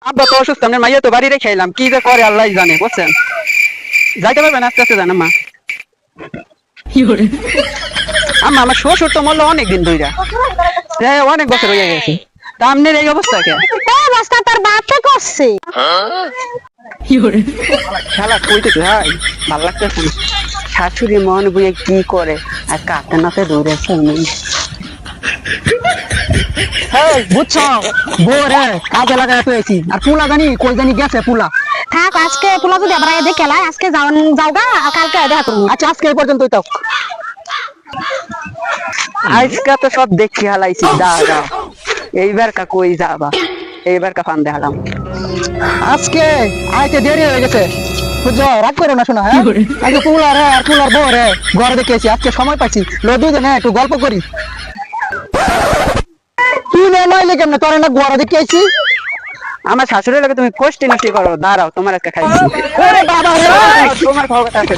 আব্বা তো অসুস্থ, আপনার মাইয়া তো বাড়ি রেখে এলাম, কি যে করে আল্লাহ জানে, বুঝছেন? যাইতে পারবেন আস্তে আস্তে জান আম্মা। আম্মা আমার শ্বশুর তো মরলো অনেকদিন ধইরা, অনেক বছর হয়ে গেছে। তা আপনার এই অবস্থা কে? অবস্থা তার বাপে করছে। শালা কইতেছে ভাই, ভাল লাগতেছে না। শাশুড়ি মন বুঝে কি করে আর কাতে নাতে দৌড়েছে। বুঝছো বউ রে কাজে লাগাই পেয়েছি, আর পুলা জানি কই জানি গেছে পুলা। থাক আজকে পোলা যদি আবার আগে দেখে লাই, আজকে যাওগা কালকে দেখা করবো। আচ্ছা আজকে এই পর্যন্তই তো। আজকে তো সব দেখি হালাইছি, দাঁড়া এইবার কা কই যাবা, এইবার কা ফান দেখালাম। আজকে আইতে দেরি হয়ে গেছে, বুঝছো? রাগ করো না শোনা। হ্যাঁ আজকে পুলা রে আর পুলার বউ রে ঘরে দেখেছি, আজকে সময় পাইছি, দুজনে একটু গল্প করি। তুই নইলে কেমনে তোর না ঘরে দেখেছি। আমার শাশুড়ির লাগে তুমি কোষ্টি নষ্টি করো, দাঁড়াও তোমার একটা খাইছি। তোমার খবর আছে,